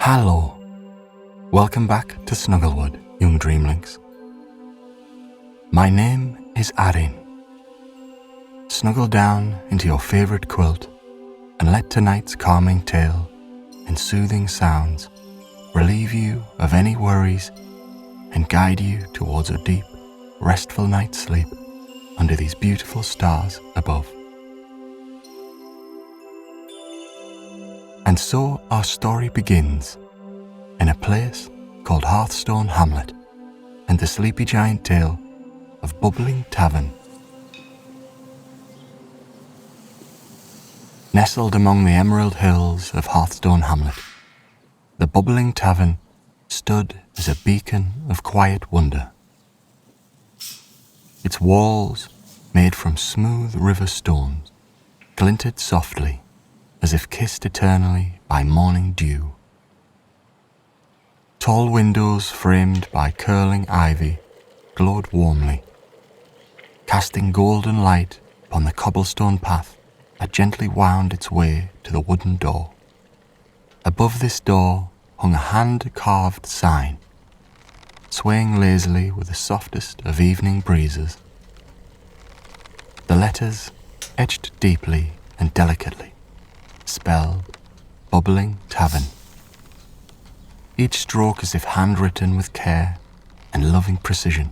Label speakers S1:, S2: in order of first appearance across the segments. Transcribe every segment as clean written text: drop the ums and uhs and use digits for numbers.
S1: Hello. Welcome back to Snugglewood, young Dreamlynx. My name is Arin. Snuggle down into your favourite quilt and let tonight's calming tale and soothing sounds relieve you of any worries and guide you towards a deep, restful night's sleep under these beautiful stars above. And so our story begins in a place called Hearthstone Hamlet and the sleepy giant tale of Bubbling Tavern. Nestled among the emerald hills of Hearthstone Hamlet, the Bubbling Tavern stood as a beacon of quiet wonder. Its walls, made from smooth river stones, glinted softly as if kissed eternally by morning dew. Tall windows framed by curling ivy glowed warmly, casting golden light upon the cobblestone path that gently wound its way to the wooden door. Above this door hung a hand-carved sign, swaying lazily with the softest of evening breezes. The letters, etched deeply and delicately, spelled Bubbling Tavern, each stroke as if handwritten with care and loving precision.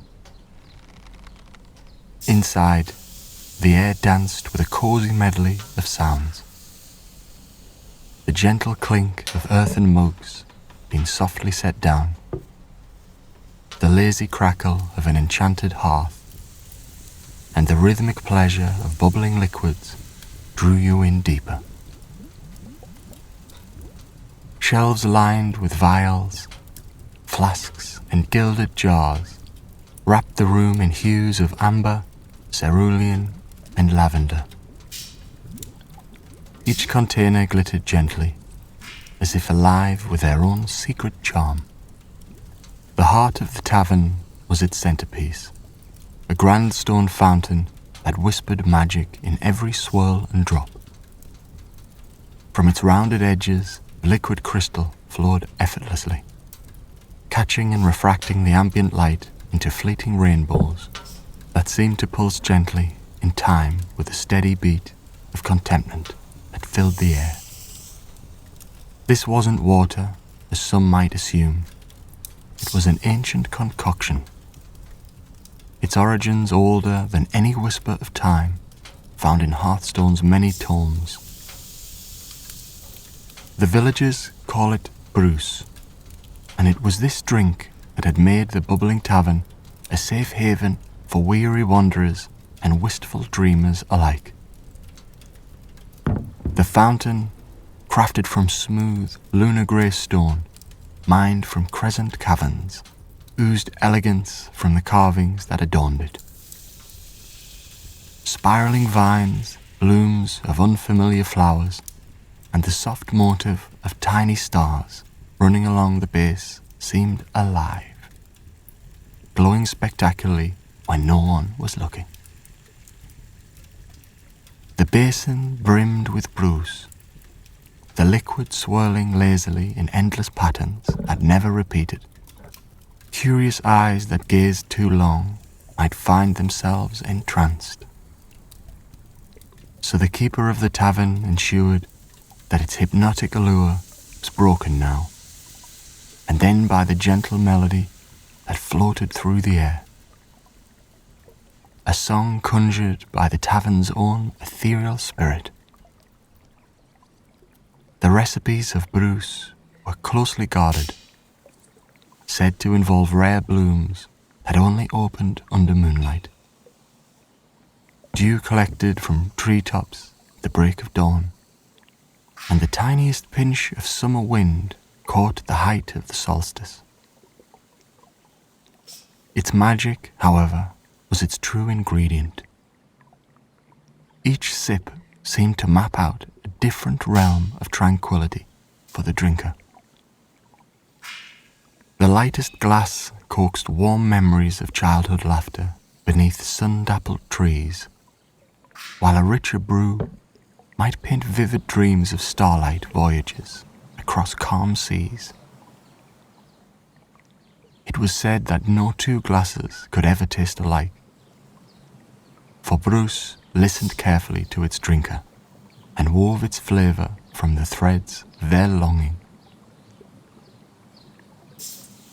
S1: Inside, the air danced with a cosy medley of sounds. The gentle clink of earthen mugs being softly set down, the lazy crackle of an enchanted hearth, and the rhythmic pleasure of bubbling liquids drew you in deeper. Shelves lined with vials, flasks, and gilded jars wrapped the room in hues of amber, cerulean, and lavender. Each container glittered gently, as if alive with their own secret charm. The heart of the tavern was its centerpiece, a grand stone fountain that whispered magic in every swirl and drop. From its rounded edges, liquid crystal flowed effortlessly, catching and refracting the ambient light into fleeting rainbows that seemed to pulse gently in time with the steady beat of contentment that filled the air. This wasn't water, as some might assume. It was an ancient concoction, its origins older than any whisper of time found in Hearthstone's many tomes. The villagers call it Bruce, and it was this drink that had made the Bubbling Tavern a safe haven for weary wanderers and wistful dreamers alike. The fountain, crafted from smooth, lunar-grey stone, mined from crescent caverns, oozed elegance from the carvings that adorned it. Spiraling vines, blooms of unfamiliar flowers, and the soft motif of tiny stars running along the base seemed alive, glowing spectacularly when no one was looking. The basin brimmed with Bruce, the liquid swirling lazily in endless patterns that never repeated. Curious eyes that gazed too long might find themselves entranced. So the keeper of the tavern ensured that its hypnotic allure was broken now, and then by the gentle melody that floated through the air. A song conjured by the tavern's own ethereal spirit. The recipes of Bruce were closely guarded, said to involve rare blooms that only opened under moonlight. Dew collected from treetops at the break of dawn, and the tiniest pinch of summer wind caught at the height of the solstice. Its magic, however, was its true ingredient. Each sip seemed to map out a different realm of tranquility for the drinker. The lightest glass coaxed warm memories of childhood laughter beneath sun-dappled trees, while a richer brew might paint vivid dreams of starlight voyages across calm seas It was said that no two glasses could ever taste alike, for Bruce listened carefully to its drinker and wove its flavour from the threads of their longing.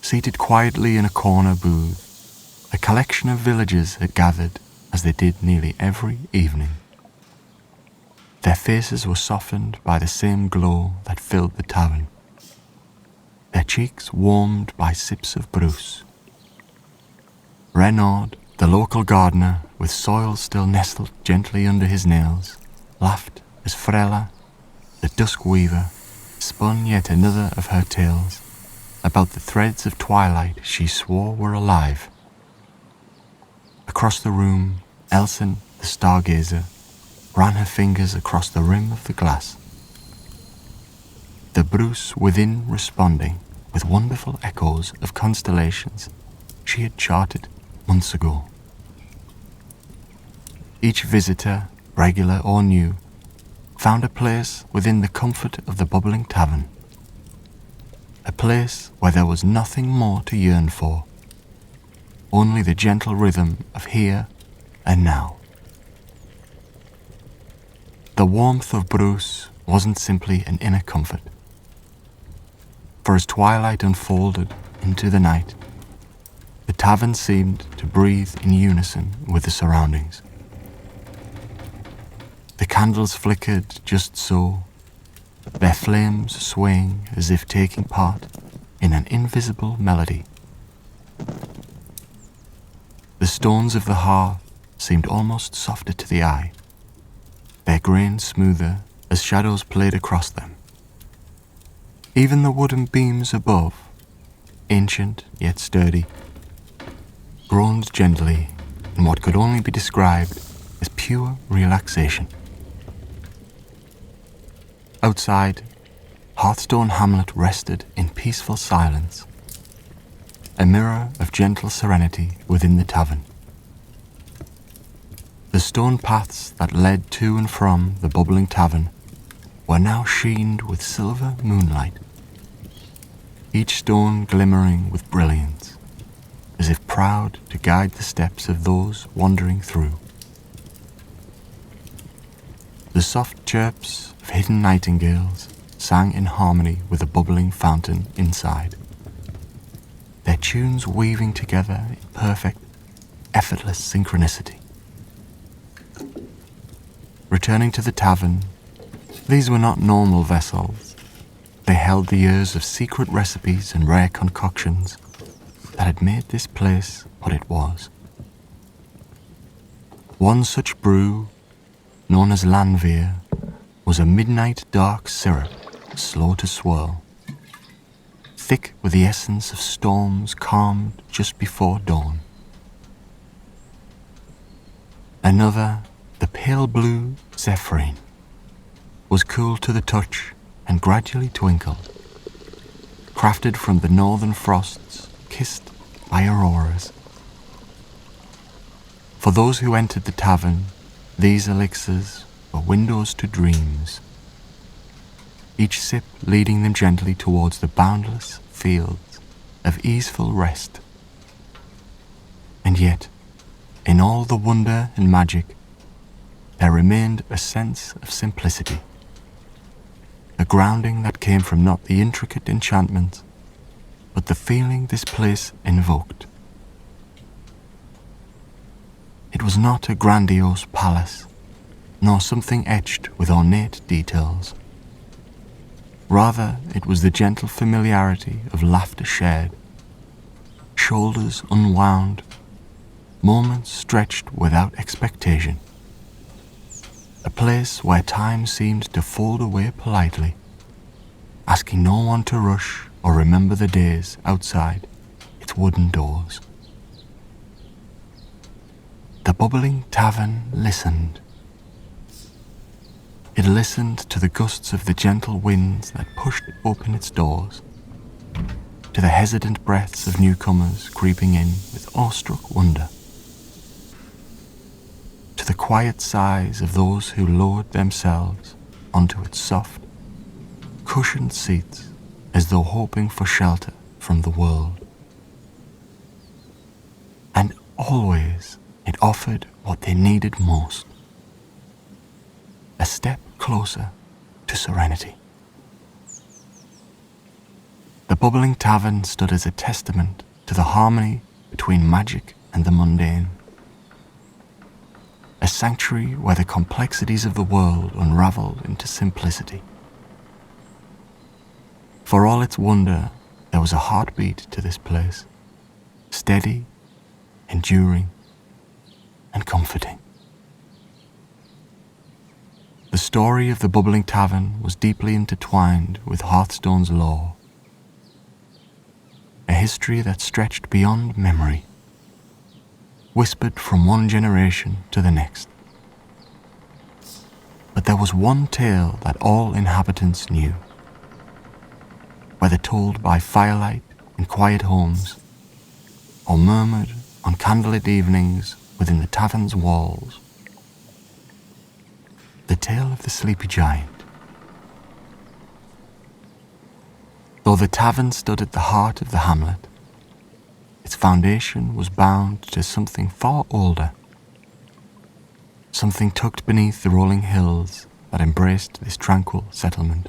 S1: Seated quietly in a corner booth, a collection of villagers had gathered as they did nearly every evening. Their faces were softened by the same glow that filled the tavern, their cheeks warmed by sips of Bruce. Renaud, the local gardener, with soil still nestled gently under his nails, laughed as Frela, the dusk weaver, spun yet another of her tales about the threads of twilight she swore were alive. Across the room, Elsin, the stargazer, ran her fingers across the rim of the glass, the Bruce within responding with wonderful echoes of constellations she had charted months ago. Each visitor, regular or new, found a place within the comfort of the Bubbling Tavern, a place where there was nothing more to yearn for, only the gentle rhythm of here and now. The warmth of Bruce wasn't simply an inner comfort, for as twilight unfolded into the night, the tavern seemed to breathe in unison with the surroundings. The candles flickered just so, their flames swaying as if taking part in an invisible melody. The stones of the hearth seemed almost softer to the eye, their grain smoother as shadows played across them. Even the wooden beams above, ancient yet sturdy, groaned gently in what could only be described as pure relaxation. Outside, Hearthstone Hamlet rested in peaceful silence, a mirror of gentle serenity within the tavern. The stone paths that led to and from the Bubbling Tavern were now sheened with silver moonlight, each stone glimmering with brilliance, as if proud to guide the steps of those wandering through. The soft chirps of hidden nightingales sang in harmony with the bubbling fountain inside, their tunes weaving together in perfect, effortless synchronicity. Returning to the tavern, these were not normal vessels. They held the ears of secret recipes and rare concoctions that had made this place what it was. One such brew, known as Lanvier, was a midnight dark syrup, slow to swirl, thick with the essence of storms calmed just before dawn. Another, the pale blue Zephyrin, was cool to the touch and gradually twinkled, crafted from the northern frosts kissed by auroras. For those who entered the tavern, these elixirs were windows to dreams, each sip leading them gently towards the boundless fields of easeful rest. And yet, in all the wonder and magic, there remained a sense of simplicity, a grounding that came from not the intricate enchantment, but the feeling this place invoked. It was not a grandiose palace, nor something etched with ornate details. Rather, it was the gentle familiarity of laughter shared, shoulders unwound, moments stretched without expectation. A place where time seemed to fold away politely, asking no one to rush or remember the days outside its wooden doors. The Bubbling Tavern listened. It listened to the gusts of the gentle winds that pushed open its doors, to the hesitant breaths of newcomers creeping in with awestruck wonder, to the quiet sighs of those who lowered themselves onto its soft, cushioned seats as though hoping for shelter from the world. always it offered what they needed most: a step closer to serenity. The Bubbling Tavern stood as a testament to the harmony between magic and the mundane, a sanctuary where the complexities of the world unravelled into simplicity. For all its wonder, there was a heartbeat to this place, steady, enduring, and comforting. The story of the Bubbling Tavern was deeply intertwined with Hearthstone's lore, a history that stretched beyond memory, whispered from one generation to the next. But there was one tale that all inhabitants knew, whether told by firelight in quiet homes or murmured on candlelit evenings within the tavern's walls: the tale of the sleepy giant. Though the tavern stood at the heart of the hamlet, its foundation was bound to something far older, something tucked beneath the rolling hills that embraced this tranquil settlement.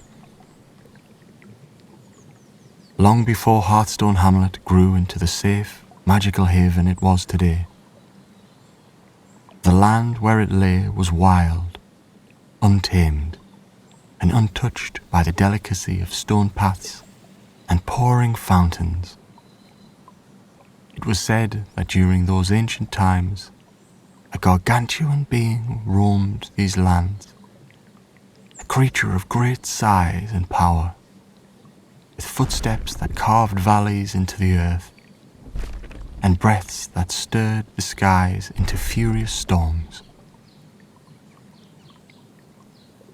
S1: Long before Hearthstone Hamlet grew into the safe, magical haven it was today, the land where it lay was wild, untamed, and untouched by the delicacy of stone paths and pouring fountains. It was said that during those ancient times, a gargantuan being roamed these lands, a creature of great size and power, with footsteps that carved valleys into the earth, and breaths that stirred the skies into furious storms.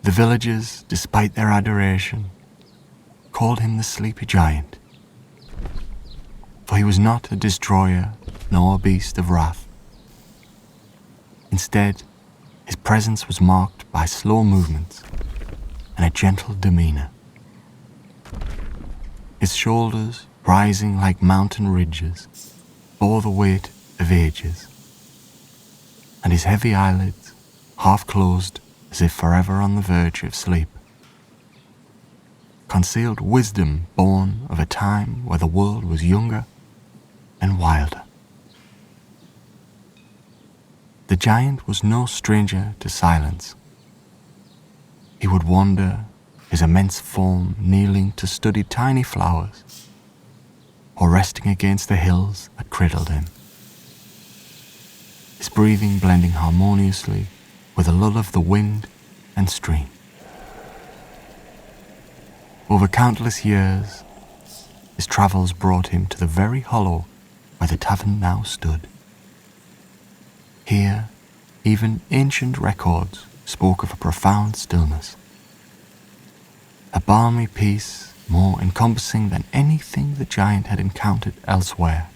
S1: The villagers, despite their adoration, called him the Sleepy Giant, for he was not a destroyer nor a beast of wrath. Instead, his presence was marked by slow movements and a gentle demeanor. His shoulders, rising like mountain ridges, bore the weight of ages, and his heavy eyelids, half closed as if forever on the verge of sleep, concealed wisdom born of a time where the world was younger and wilder. The giant was no stranger to silence. He would wander, his immense form kneeling to study tiny flowers, or resting against the hills that cradled him, his breathing blending harmoniously with the lull of the wind and stream. Over countless years, his travels brought him to the very hollow where the tavern now stood. Here, even ancient records spoke of a profound stillness, a balmy peace more encompassing than anything the giant had encountered elsewhere.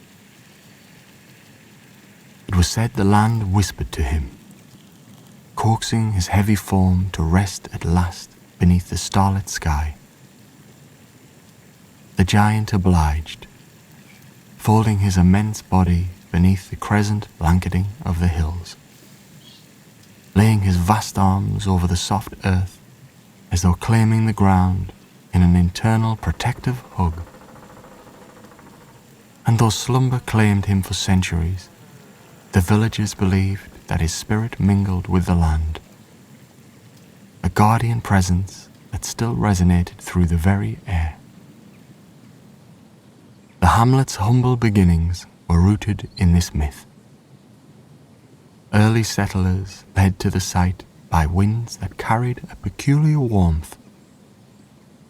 S1: It was said the land whispered to him, coaxing his heavy form to rest at last beneath the starlit sky. The giant obliged, folding his immense body beneath the crescent blanketing of the hills, laying his vast arms over the soft earth as though claiming the ground in an internal protective hug. And though slumber claimed him for centuries, the villagers believed that his spirit mingled with the land, a guardian presence that still resonated through the very air. The hamlet's humble beginnings were rooted in this myth. Early settlers led to the site by winds that carried a peculiar warmth,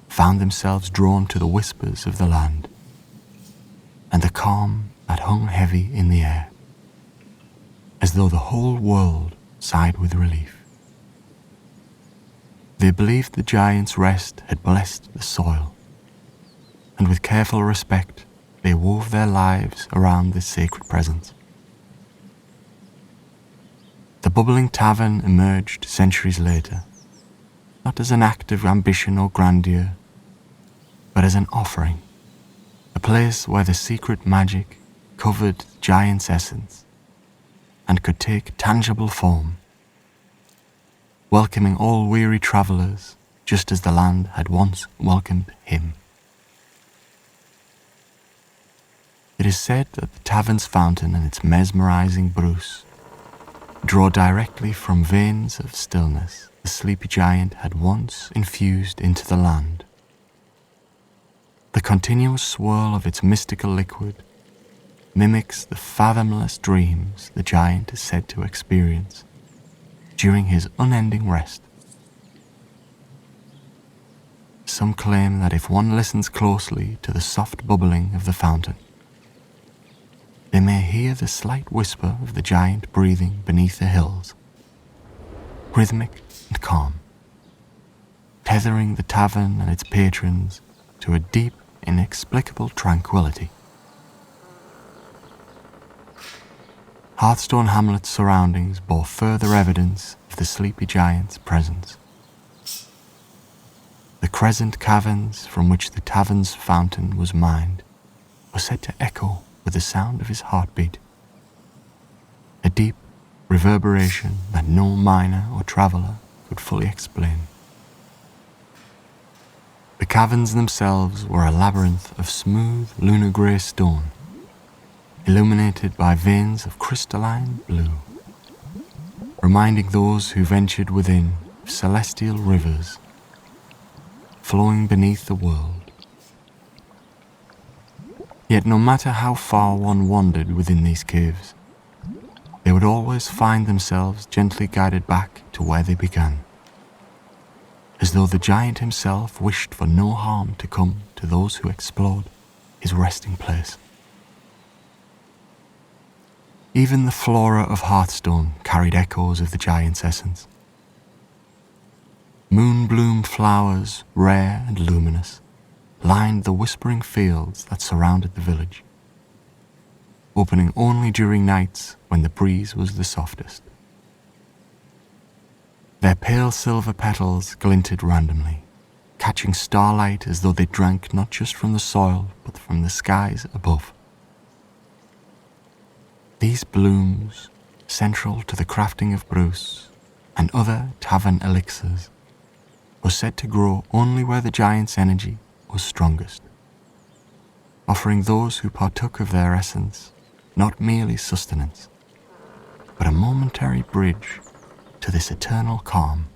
S1: found themselves drawn to the whispers of the land and the calm that hung heavy in the air, as though the whole world sighed with relief. They believed the giant's rest had blessed the soil, and with careful respect they wove their lives around this sacred presence. The Bubbling Tavern emerged centuries later, not as an act of ambition or grandeur, but as an offering, a place where the secret magic covered the giant's essence and could take tangible form, welcoming all weary travellers just as the land had once welcomed him. It is said that the tavern's fountain and its mesmerising bruise draw directly from veins of stillness the sleepy giant had once infused into the land. The continuous swirl of its mystical liquid mimics the fathomless dreams the giant is said to experience during his unending rest. Some claim that if one listens closely to the soft bubbling of the fountain, they may hear the slight whisper of the giant breathing beneath the hills, rhythmic and calm, tethering the tavern and its patrons to a deep, inexplicable tranquility. Hearthstone Hamlet's surroundings bore further evidence of the sleepy giant's presence. The crescent caverns from which the tavern's fountain was mined were said to echo with the sound of his heartbeat, a deep reverberation that no miner or traveller could fully explain. The caverns themselves were a labyrinth of smooth lunar grey stone, illuminated by veins of crystalline blue, reminding those who ventured within of celestial rivers flowing beneath the world. Yet no matter how far one wandered within these caves, they would always find themselves gently guided back to where they began, as though the giant himself wished for no harm to come to those who explored his resting place. Even the flora of Hearthstone carried echoes of the giant's essence. Moonbloom flowers, rare and luminous, lined the whispering fields that surrounded the village, opening only during nights when the breeze was the softest. Their pale silver petals glinted randomly, catching starlight as though they drank not just from the soil but from the skies above. These blooms, central to the crafting of Bruce and other tavern elixirs, were said to grow only where the giant's energy was strongest, offering those who partook of their essence not merely sustenance, but a momentary bridge to this eternal calm.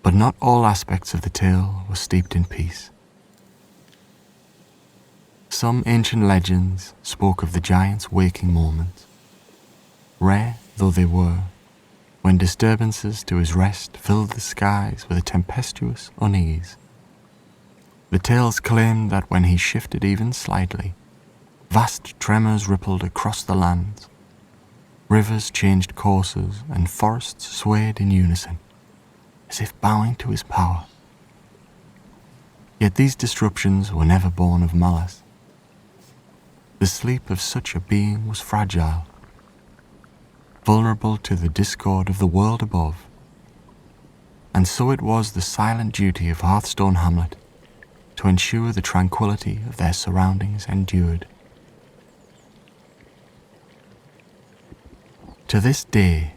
S1: But not all aspects of the tale were steeped in peace. Some ancient legends spoke of the giant's waking moments, rare though they were, when disturbances to his rest filled the skies with a tempestuous unease. The tales claimed that when he shifted even slightly, vast tremors rippled across the lands, rivers changed courses, and forests swayed in unison, as if bowing to his power. Yet these disruptions were never born of malice. The sleep of such a being was fragile, vulnerable to the discord of the world above, and so it was the silent duty of Hearthstone Hamlet to ensure the tranquility of their surroundings endured. To this day,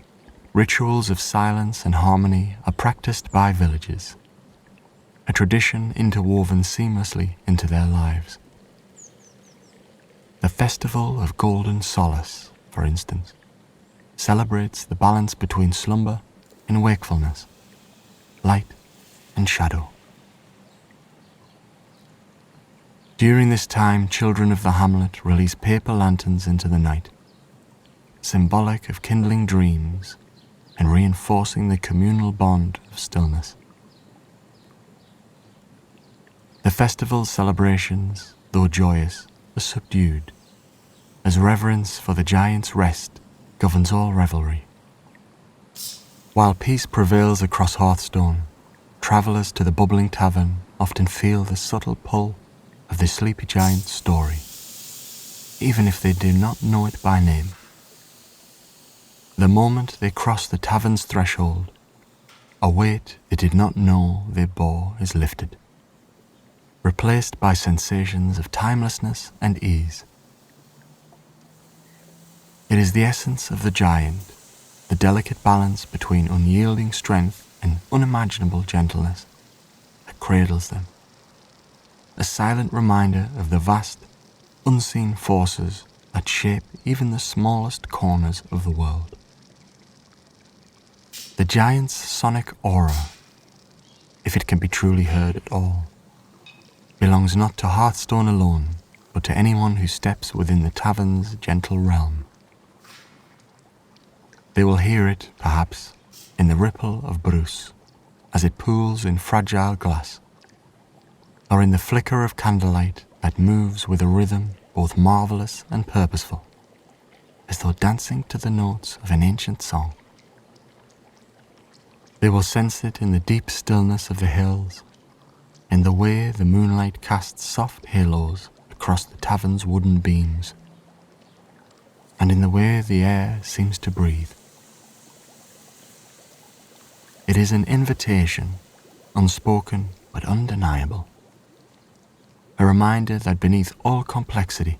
S1: rituals of silence and harmony are practiced by villagers, a tradition interwoven seamlessly into their lives. The Festival of Golden Solace, for instance, celebrates the balance between slumber and wakefulness, light and shadow. During this time, children of the hamlet release paper lanterns into the night, symbolic of kindling dreams and reinforcing the communal bond of stillness. The festival's celebrations, though joyous, are subdued, as reverence for the giant's rest governs all revelry. While peace prevails across Hearthstone, travellers to the Bubbling Tavern often feel the subtle pull of the sleepy giant's story, even if they do not know it by name. The moment they cross the tavern's threshold, a weight they did not know they bore is lifted, replaced by sensations of timelessness and ease. It is the essence of the giant, the delicate balance between unyielding strength and unimaginable gentleness, that cradles them. A silent reminder of the vast, unseen forces that shape even the smallest corners of the world. The giant's sonic aura, if it can be truly heard at all, belongs not to Hearthstone alone, but to anyone who steps within the tavern's gentle realm. They will hear it, perhaps, in the ripple of Bruce as it pools in fragile glass, or in the flicker of candlelight that moves with a rhythm both marvelous and purposeful, as though dancing to the notes of an ancient song. They will sense it in the deep stillness of the hills, in the way the moonlight casts soft halos across the tavern's wooden beams, and in the way the air seems to breathe. It is an invitation, unspoken but undeniable, a reminder that beneath all complexity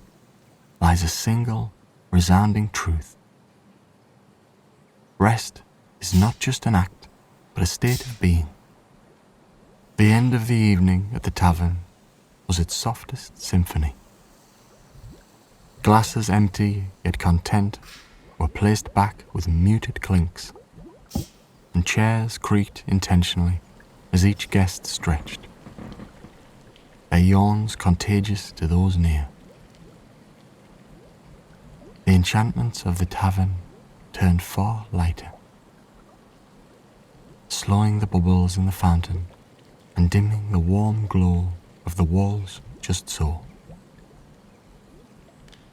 S1: lies a single, resounding truth. Rest is not just an act, but a state of being. The end of the evening at the tavern was its softest symphony. Glasses empty yet content were placed back with muted clinks, and chairs creaked intentionally as each guest stretched, their yawns contagious to those near. The enchantments of the tavern turned far lighter, slowing the bubbles in the fountain and dimming the warm glow of the walls just so.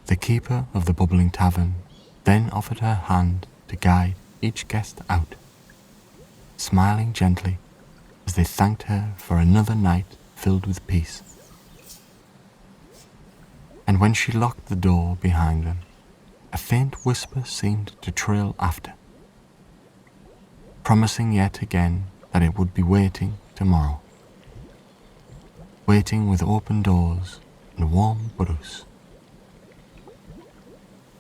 S1: The keeper of the Bubbling Tavern then offered her hand to guide each guest out, smiling gently as they thanked her for another night filled with peace. And when she locked the door behind them, a faint whisper seemed to trail after, promising yet again that it would be waiting tomorrow, waiting with open doors and warm Bruce,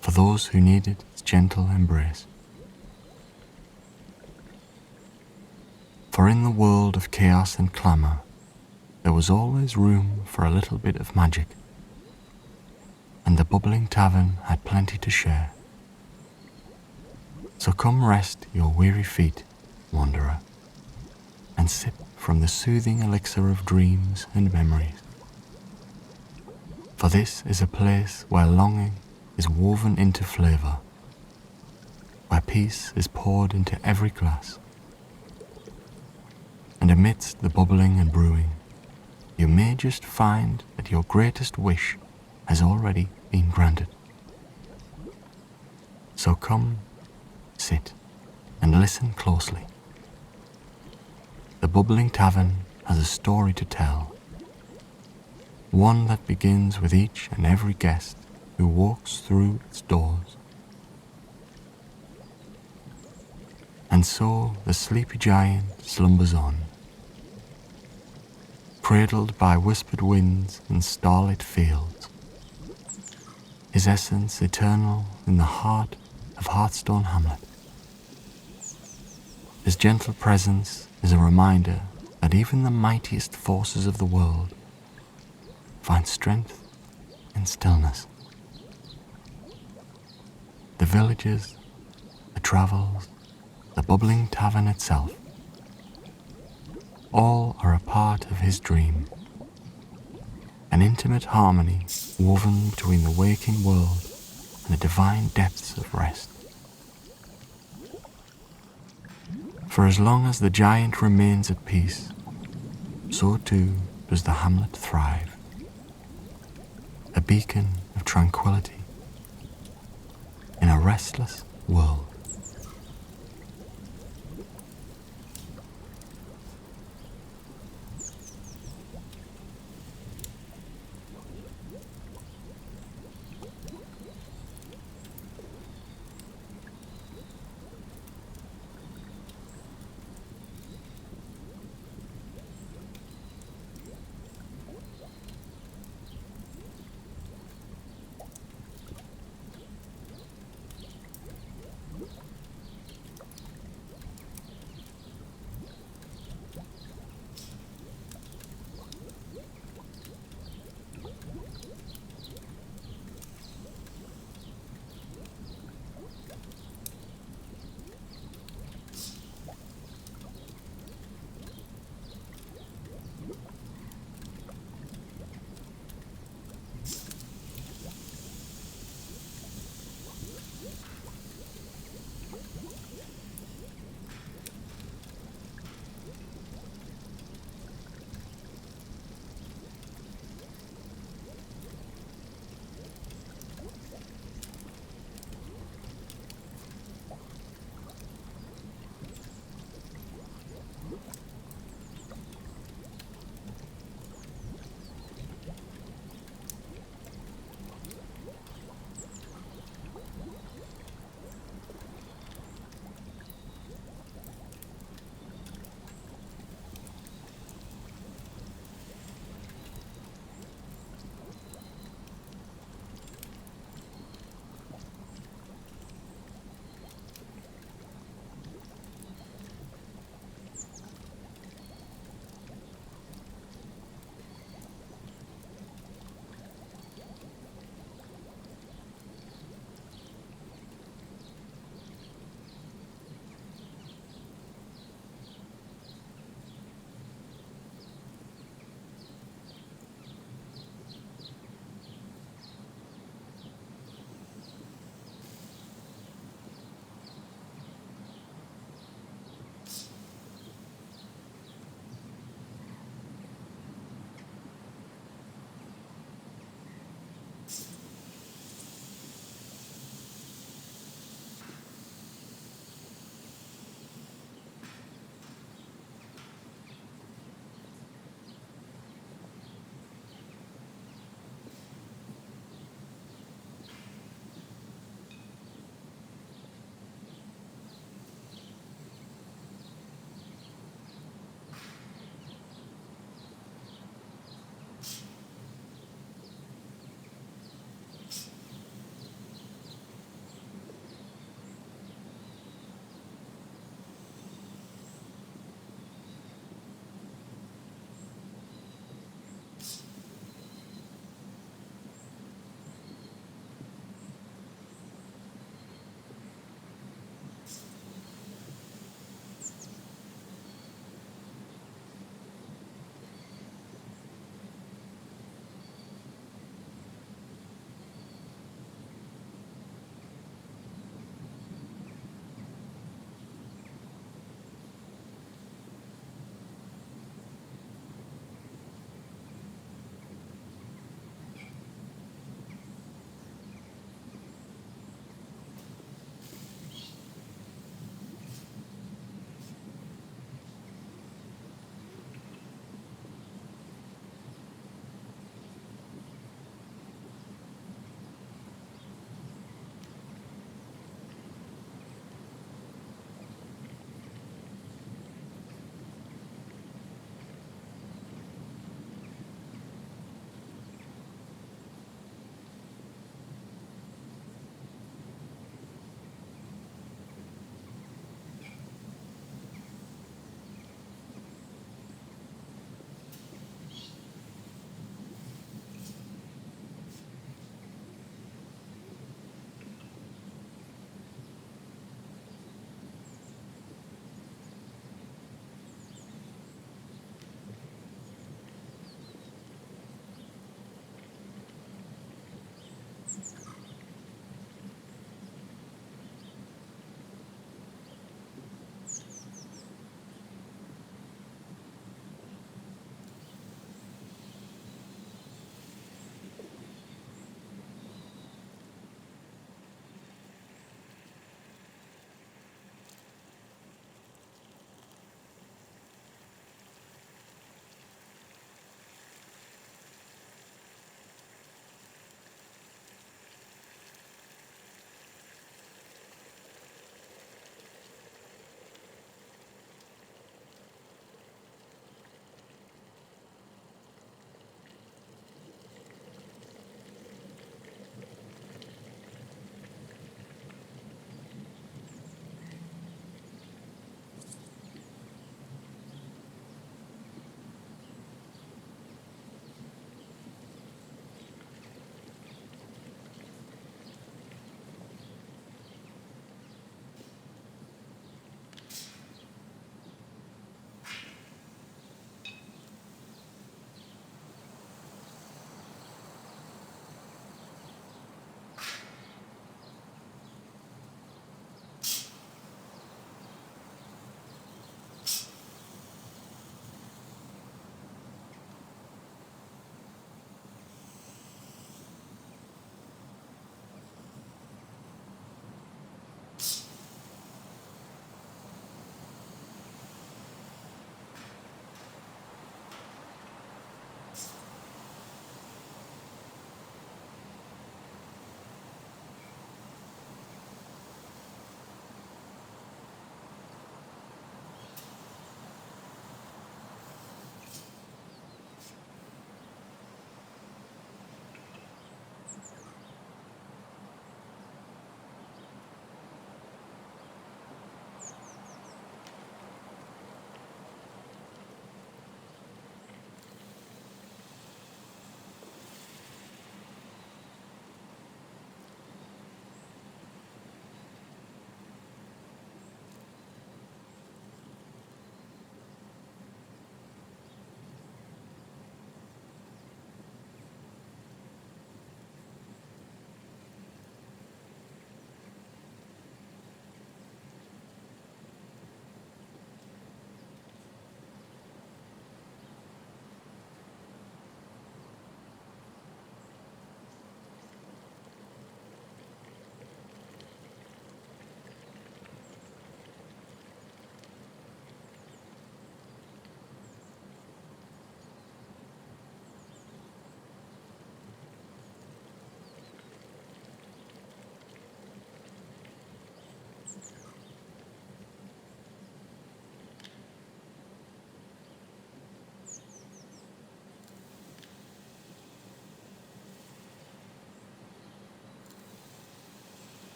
S1: for those who needed its gentle embrace. For in the world of chaos and clamour, there was always room for a little bit of magic, and the Bubbling Tavern had plenty to share. So come rest your weary feet, wanderer, and sip from the soothing elixir of dreams and memories. For this is a place where longing is woven into flavour, where peace is poured into every glass. And amidst the bubbling and brewing, you may just find that your greatest wish has already been granted. So come, sit, and listen closely. The Bubbling Tavern has a story to tell, one that begins with each and every guest who walks through its doors. And so the sleepy giant slumbers on, cradled by whispered winds and starlit fields, his essence eternal in the heart of Hearthstone Hamlet. His gentle presence is a reminder that even the mightiest forces of the world find strength in stillness. The villages, the travels, the Bubbling Tavern itself, all are a part of his dream, an intimate harmony woven between the waking world and the divine depths of rest. For as long as the giant remains at peace, so too does the hamlet thrive, a beacon of tranquility in a restless world.